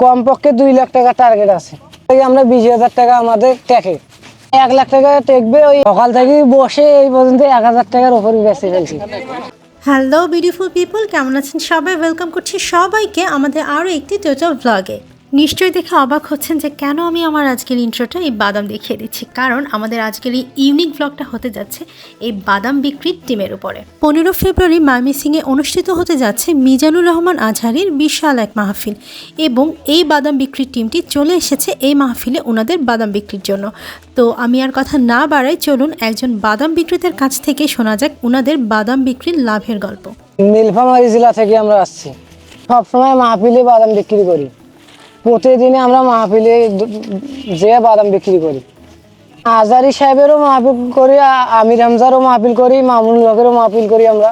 কমপক্ষে 2 লাখ টাকা টার্গেট আছে। আমরা 20,000 টাকা আমাদের ট্যাকে 1 লাখ টাকা টেকবে। ওই সকাল থেকে বসে এই পর্যন্ত 1,000 টাকার উপরে বেঁচে ফেলছি। হ্যালো বিউটিফুল পিপল, কেমন আছেন সবাই? ওয়েলকাম করছি সবাইকে আমাদের আরও একটি টোটাল ব্লগে। নিশ্চয়ই দেখে অবাক হচ্ছেন যে কেন আমি আমার আজকের ইন্ট্রোটা এই বাদাম দেখিয়ে দিচ্ছি। কারণ আমাদের আজকের এই ইউনিক ব্লগটা হতে যাচ্ছে এই বাদাম বিক্রির টিমের উপরে। 15 ফেব্রুয়ারি ময়মনসিংহে অনুষ্ঠিত হতে যাচ্ছে মিজানুর রহমান আজহারীর বিশাল এক মাহফিল, এবং এই বাদাম বিক্রির টিমটি চলে এসেছে এই মাহফিলে ওনাদের বাদাম বিক্রির জন্য। তো আমি আর কথা না বাড়াই, চলুন একজন বাদাম বিক্রেতার কাছ থেকে শোনা যাক ওনাদের বাদাম বিক্রির লাভের গল্প। নীলফামারী জেলা থেকে আমরা আসছি। সবসময় মাহফিলে বাদাম বিক্রি করি। প্রতিদিনে আমরা মাহফিলে যে বাদাম বিক্রি করি। আজহারী সাহেবেরও মাহফিল করি, আমির হামজারও মাহফিল করি, মামুন হকেরও মাহফিল করি। আমরা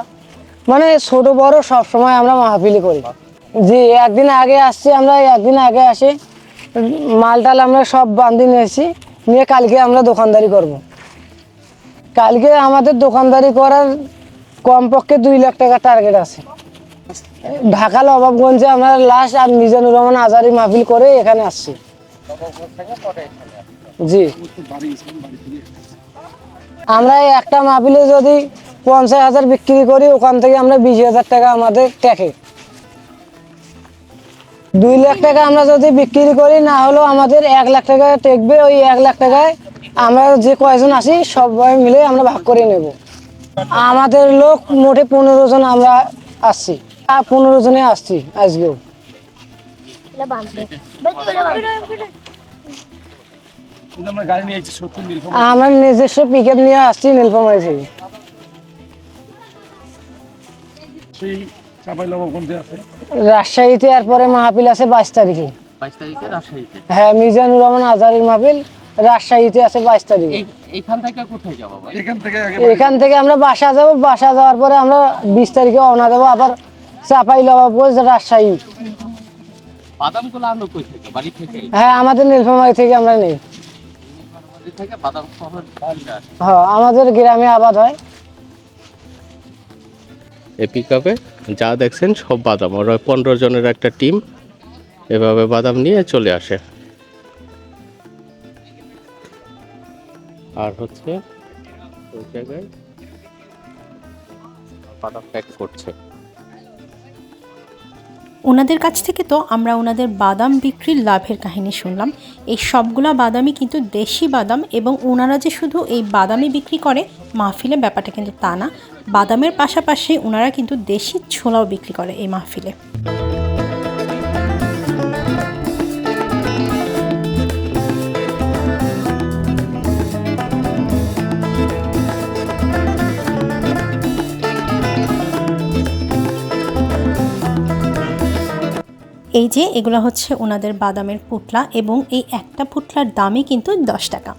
মানে ছোট বড় সবসময় আমরা মাহফিলে করি। জি, একদিন আগে আসছি আমরা, একদিন আগে আসি মালটাল আমরা সব বান্ধি নিয়েছি, নিয়ে কালকে আমরা দোকানদারি করব। কালকে আমাদের দোকানদারি করার কমপক্ষে 2 লাখ টাকা টার্গেট আছে। ঢাকা নবাবগঞ্জে আমরা লাস্ট আর মিজানুর রহমান আজহারী মাহফিল করে এখানে আসছি। জি, আমরা একটা মাহফিলে যদি 50,000 বিক্রি করি, ওখান থেকে আমরা 20,000 টাকা আমাদের ট্যাকে। 2 লাখ টাকা আমরা যদি বিক্রি করি, না হলেও আমাদের 1 লাখ টাকা টেকবে। ওই 1 লাখ টাকায় আমরা যে কয়জন আছি সবাই মিলে আমরা ভাগ করে নেব। আমাদের লোক মোটে 15 জন আমরা আসছি, আর 15 জনে আসছি আজকেও। আমরা নিজস্ব পিকআপ নিয়ে আসছি নীলফামারী থেকে। রাজশাহীতে এরপরে মাহফিল আছে 22 তারিখে। হ্যাঁ, মিজানুর রহমান আজহারীর মাহফিল রাজশাহীতে আছে 22 তারিখে। এখান থেকে আমরা বাসা যাব। বাসা যাওয়ার পরে আমরা 20 তারিখে রওনা দেবো আবার চাঁপাইনবাবগঞ্জ, রাজশাহী। হ্যাঁ, আমাদের নীলফামারী থেকে আমরা নেই। হ্যাঁ, আমাদের গ্রামে আবাদ হয়। এই পিকআপে যা দেখছেন সব বাদাম। ওরা 15 জনের একটা টিম এভাবে বাদাম নিয়ে চলে আসে। আর হচ্ছে ওই জায়গায় বাদাম প্যাক করছে। ওনাদের কাছ থেকে তো আমরা ওনাদের বাদাম বিক্রির লাভের কাহিনী শুনলাম। এই সবগুলা বাদামই কিন্তু দেশি বাদাম, এবং ওনারা যে শুধু এই বাদামই বিক্রি করে মাহফিলে, ব্যাপারটা কিন্তু তা না। বাদামের পাশাপাশি ওনারা কিন্তু দেশি ছোলাও বিক্রি করে এই মাহফিলে। এই যে এগুলো হচ্ছে ওনাদের বাদামের পুটলা, এবং এই একটা পুটলার দামই কিন্তু 10 টাকা।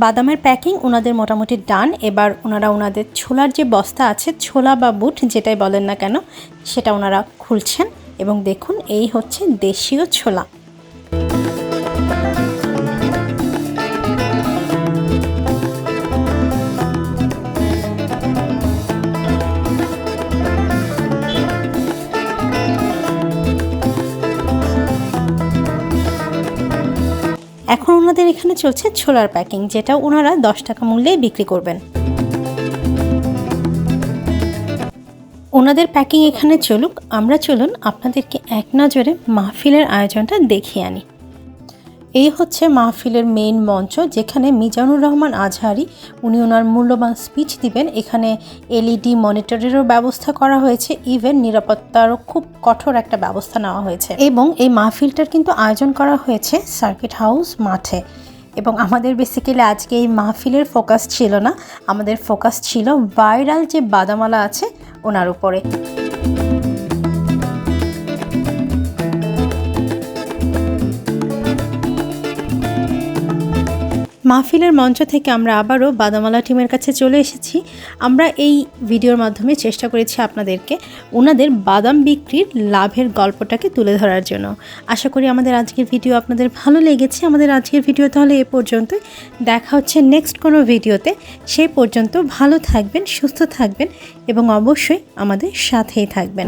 বাদামের প্যাকিং ওনাদের মোটামুটি ডান। এবার ওনারা ওনাদের ছোলার যে বস্তা আছে, ছোলা বা বুট যেটাই বলেন না কেন, সেটা ওনারা খুলছেন, এবং দেখুন এই হচ্ছে দেশীয় ছোলা। এখন ওনাদের এখানে চলছে ছোলার প্যাকিং, যেটা ওনারা 10 টাকা মূল্যে বিক্রি করবেন। ওনাদের প্যাকিং এখানে চলুক, আমরা চলুন আপনাদেরকে এক নজরে মাহফিলের আয়োজনটা দেখিয়ে আনি। এই হচ্ছে মাহফিলের মেইন মঞ্চ, যেখানে মিজানুর রহমান আজহারী উনি ওনার মূল্যবান স্পিচ দিবেন। এখানে LED মনিটরেরও ব্যবস্থা করা হয়েছে, ইভেন নিরাপত্তারও খুব কঠোর একটা ব্যবস্থা নেওয়া হয়েছে। এবং এই মাহফিলটার কিন্তু আয়োজন করা হয়েছে সার্কিট হাউস মাঠে। এবং আমাদের বেসিক্যালি আজকে এই মাহফিলের ফোকাস ছিল না, আমাদের ফোকাস ছিল ভাইরাল যে বাদামালা আছে ওনার উপরে। মাহফিলের মঞ্চ থেকে আমরা আবারও বাদামালা টিমের কাছে চলে এসেছি। আমরা এই ভিডিওর মাধ্যমে চেষ্টা করেছি আপনাদেরকে ওনাদের বাদাম বিক্রির লাভের গল্পটাকে তুলে ধরার জন্য। আশা করি আমাদের আজকের ভিডিও আপনাদের ভালো লেগেছে। আমাদের আজকের ভিডিও তাহলে এ পর্যন্তই। দেখা হচ্ছে নেক্সট কোনো ভিডিওতে। সেই পর্যন্ত ভালো থাকবেন, সুস্থ থাকবেন, এবং অবশ্যই আমাদের সাথেই থাকবেন।